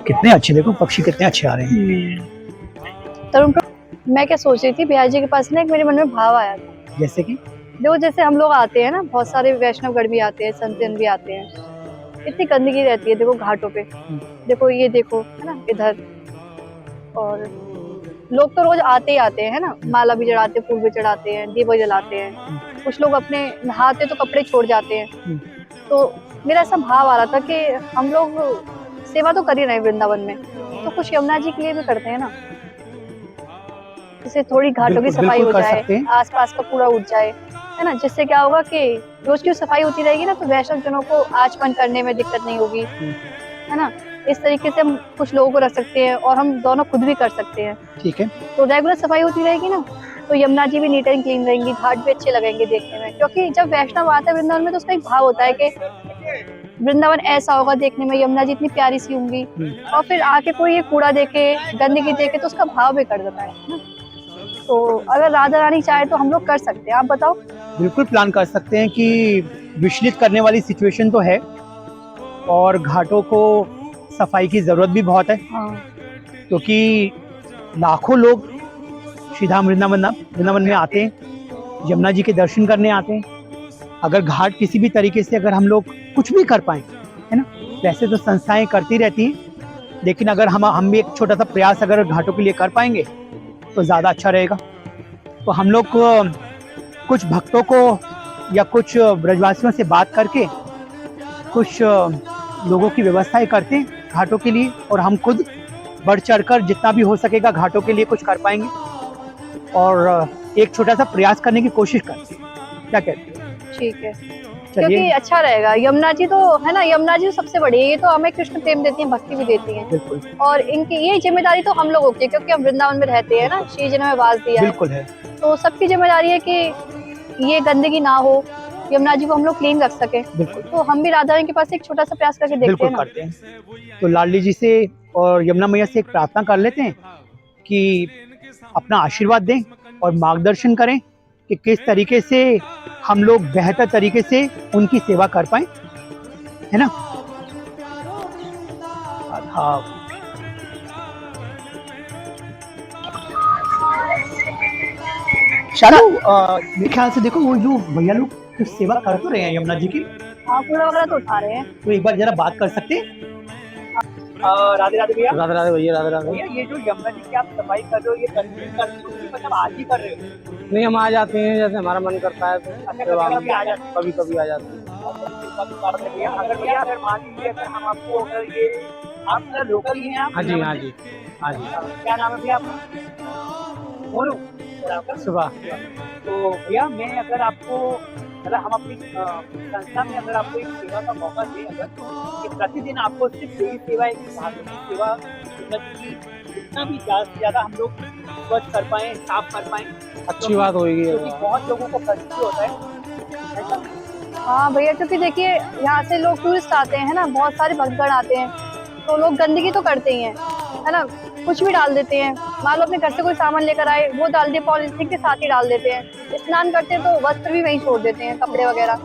कितने अच्छे, देखो पक्षी कितने अच्छे आ रहे हैं। तरुण, मैं क्या सोच रही थी, बिहार जी के पास ना एक मेरे मन में भाव आया था। जैसे कि देखो, जैसे हम लोग आते हैं ना, बहुत सारे वैष्णवगढ़ भी आते हैं, संतजन भी आते हैं, इतनी गंदगी रहती है देखो घाटों पे। देखो ये देखो है ना इधर, और लोग तो रोज आते ही आते हैं, है ना, माला भी चढ़ाते हैं, फूल भी चढ़ाते हैं, दीपक जलाते हैं, कुछ लोग अपने नहाते तो कपड़े छोड़ जाते हैं। तो मेरा ऐसा भाव आ रहा था कि हम लोग सेवा तो कर ही रहे हैं वृंदावन में, तो कुछ यमुना जी के लिए भी करते हैं ना, जिससे थोड़ी घाटों की सफाई हो जाए, आसपास का कूड़ा उठ जाए, है ना, जिससे क्या होगा कि रोज की सफाई होती रहेगी ना, तो वैष्णव जनों को आचमन करने में दिक्कत नहीं होगी, है ना। इस तरीके से हम कुछ लोगों को रख सकते हैं और हम दोनों खुद भी कर सकते हैं। ठीक है, तो रेगुलर सफाई होती रहेगी ना, तो यमुना जी भी नीट एंड क्लीन रहेंगी, घाट भी अच्छे लगेंगे देखने में, क्योंकि जब वैष्णव आता है वृंदावन में तो उसका एक भाव होता है कि वृंदावन ऐसा होगा देखने में, यमुना जी इतनी प्यारी सी होंगी, और फिर आके कोई ये कूड़ा देखे, गंदगी देखे, तो उसका भाव भी कर देता है ना। तो अगर राधा रानी चाहे तो हम लोग कर सकते हैं, आप बताओ। बिल्कुल प्लान कर सकते हैं कि विचलित करने वाली सिचुएशन तो है, और घाटों को सफाई की जरूरत भी बहुत है, क्योंकि लाखों लोग श्रीधाम वृंदावन में आते हैं, यमुना जी के दर्शन करने आते हैं। अगर घाट किसी भी तरीके से अगर हम लोग कुछ भी कर पाए, है ना, वैसे तो संस्थाएं करती रहती हैं, लेकिन अगर हम भी एक छोटा सा प्रयास अगर घाटों के लिए कर पाएंगे तो ज़्यादा अच्छा रहेगा। तो हम लोग कुछ भक्तों को या कुछ ब्रजवासियों से बात करके कुछ लोगों की व्यवस्थाएं करते हैं घाटों के लिए, और हम खुद बढ़ चढ़कर जितना भी हो सकेगा घाटों के लिए कुछ कर पाएंगे, और एक छोटा सा प्रयास करने की कोशिश करते हैं। क्या कहते हैं? ठीक है, क्योंकि अच्छा रहेगा। यमुना जी तो है ना, यमुना जी तो सबसे बड़ी है, ये तो हमें कृष्ण प्रेम देती है, भक्ति भी देती है, बिल्कुल, और इनकी ये जिम्मेदारी तो हम लोगों की है, क्योंकि हम वृंदावन में रहते हैं ना, श्री जी ने हमें वास दिया बिल्कुल है। तो सबकी जिम्मेदारी है कि ये गंदगी ना हो, यमुना जी को हम लोग क्लीन रख सके। तो हम भी राधा रानी के पास एक छोटा सा प्रयास करके देखते हैं ना। करते हैं। तो लाडली जी से और यमुना मैया से एक प्रार्थना कर लेते हैं कि अपना आशीर्वाद दें और मार्गदर्शन करें कि किस तरीके से हम लोग बेहतर तरीके से उनकी सेवा कर पाएं, है ना। हाँ, चलो मेरे ख्याल से देखो वो जो भैया लोग कुछ सेवा कर तो रहे हैं यमुना जी की, कूड़ा वगैरह तो उठा रहे हैं, तो एक बार जरा बात कर सकते हैं। राधे राधे भैया। राधे राधे भैया, राधे राधे भैया। ये जो यमुना जी की आप सफाई कर रहे हो, ये कंटिन्यू कर रहे हो, मतलब आज ही कर रहे हो? नहीं, हम आ जाते हैं जैसे हमारा मन करता है, तो कभी कभी आ जाते हैं। अगर भैया अगर मान लीजिए अगर हम आपको अगर ये आप लोकल ही हैं आप? हाँ जी, हाँ जी, हाँ जी। क्या नाम है भैया आपका? बोलो। सुबह। तो भैया मैं अगर आपको अगर हम अपनी संस्था में अगर आपको एक सेवा का मौका दें, अगर कि प्रतिदिन आपको सिर्फ यही सेवा है कि भागवत सेवा जितना भी ज़्यादा से ज़्यादा हम लोग स्वच्छ कर पाएँ, साफ कर पाएँ, अच्छी बात होगी, क्योंकि बहुत लोगों को कष्ट होता है। हाँ भैया, क्योंकि देखिए यहाँ से लोग टूरिस्ट आते हैं ना, बहुत सारे भक्तगण आते हैं, तो लोग गंदगी तो करते ही हैं, है ना, कुछ भी डाल देते हैं। मान लो अपने घर से कोई सामान लेकर आए, वो डाल दिए, पॉलिथीन के साथ ही डाल देते हैं। स्नान करते हैं तो वस्त्र भी वहीं छोड़ देते हैं, कपड़े वगैरह,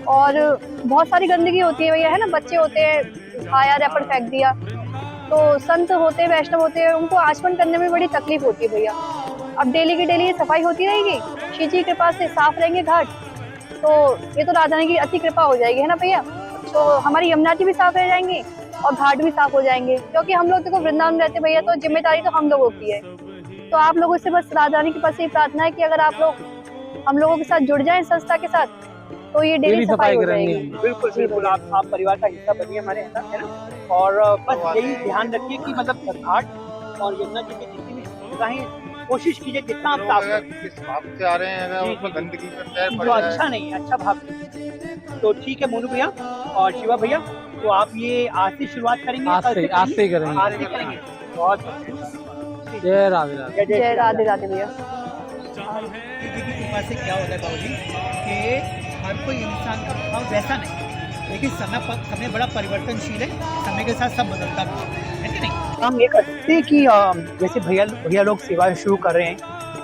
और बहुत सारी गंदगी होती है भैया, है ना। बच्चे होते हैं, खाया रैपर फेंक दिया, तो संत होते हैं, वैष्णव होते हैं, उनको आचमन करने में बड़ी तकलीफ होती है भैया। अब डेली की डेली सफाई होती रहेगी, श्री जी की कृपा से साफ रहेंगे घाट, तो ये तो राधा रानी की अति कृपा हो जाएगी, है ना भैया। तो हमारी यमुना जी भी साफ रह जाएंगी और घाट भी साफ हो जाएंगे, क्योंकि हम लोग देखो वृंदावन रहते भैया, तो जिम्मेदारी तो हम लोगों की है। तो आप लोगों से बस राधा रानी के पास यही प्रार्थना है कि अगर आप लोग हम लोगों के साथ जुड़ जाएं संस्था के साथ, तो ये डेली सफाई हो जाएगी। बिल्कुल बिल्कुल, आप परिवार का हिस्सा बनिए हमारे, है ना। और बस यही ध्यान रखिए कि मतलब घाट और यमुना जी की जितनी भी जगहें कोशिश कीजिए जितना आप साफ से आ रहे हैं उसमें गंदगी का पैर पड़ जो रहा है, अच्छा नहीं है, अच्छा भाव। तो ठीक है मोनू भैया और शिवा भैया, तो आप ये आज से शुरुआत करेंगे? आज से ही करेंगे। आज से करेंगे। बहुत जय राधे राधे। जय राधे राधे भैया। कृपा से क्या होता है बाबूजी कि हर कोई इंसान का भाव वैसा नहीं, लेकिन समय बड़ा परिवर्तनशील है, समय के साथ सब बदलता भी है कि नहीं। हम ये कर सकते हैं कि जैसे भैया लोग सेवा शुरू कर रहे हैं,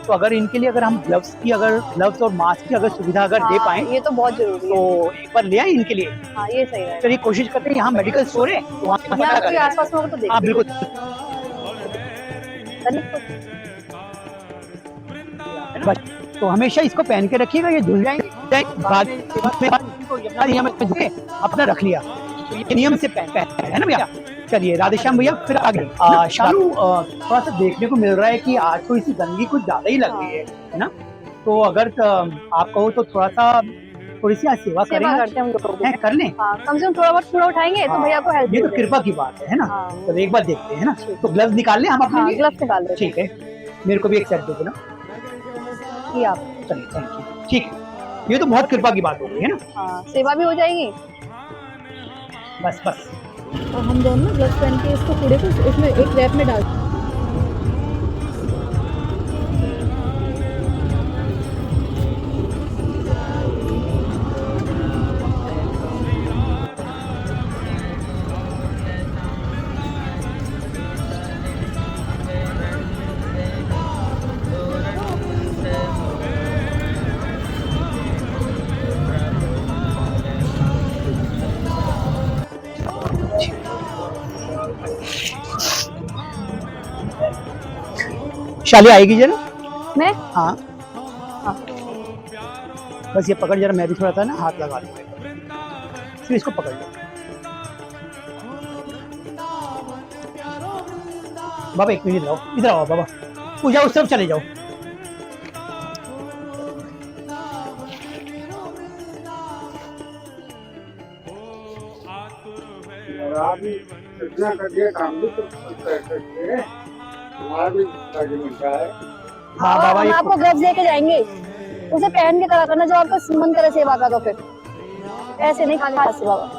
तो अगर इनके लिए अगर हम ग्लव्स और मास्क की अगर सुविधा अगर दे हाँ, पाएं ये तो बहुत जरूरी है। तो एक बार ले आए इनके लिए। हाँ ये सही है। चलिए कोशिश करते हैं, यहाँ मेडिकल स्टोर है तो वहाँ पे यहाँ पता आपके करें। आसपास में होगा तो हाँ देखिए। बिल्कुल। बस तो हमेशा इसको पहन के रखिएगा, ये धुल जाएंगे बाद में धुले अपना रख लिया, तो ये नियम से पहन है ना भैया। चलिए राधे श्याम भैया, फिर आगे शालू थोड़ा सा देखने को मिल रहा है कि आज तो इसी गंदगी कुछ ज्यादा ही लग रही है ना, तो अगर आप कहो तो थोड़ी सी आज सेवा करें, करते हैं हम लोग। हैं, कर लें। हाँ, कम से कम थोड़ा बहुत कूड़ा उठाएंगे तो भैया को हेल्प। ये तो कृपा की बात है ना। हाँ। तो एक बार देखते हैं ना, तो ग्लव्स निकाल लें हम अपने हाँ लिए? ग्लव्स निकाल दो। ठीक है, मेरे को भी एक सेट दे देना। ये आप। चलिए थैंक यू। ठीक है, ये तो बहुत कृपा की बात हो गई है ना। हाँ सेवा भी हो जाएगी। बस बस और हम दोनों ना ग्लव्स पहन के इसको कूड़े को इसमें एक रैप में डाल। शाली आएगी जरा। मैं हाँ हाँ। बस ये पकड़ जरा, मैं भी थोड़ा सा ना हाथ लगा लूँ, फिर इसको पकड़ लो। बाबा एक मिनट लाओ, इधर आओ बाबा, पूजा उस तरफ चले जाओ। हाँ बाबा हम ये आपको ग्लव्स लेके जाएंगे, उसे पहन के करा करना जब आपका मन करे सेवा का, तो फिर ऐसे नहीं खाने से बाबा।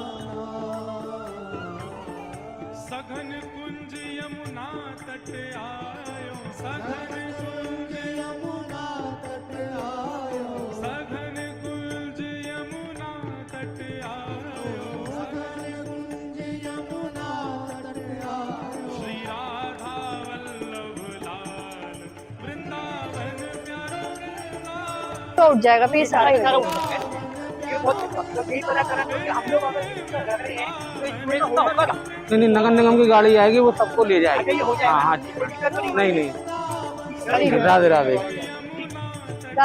तो उठ जाएगा फिर सारा ही हो जाएगा। नहीं, नगर निगम की गाड़ी आएगी, वो सबको ले जाएगी। हाँ हाँ, नहीं नहीं, राधे राधे।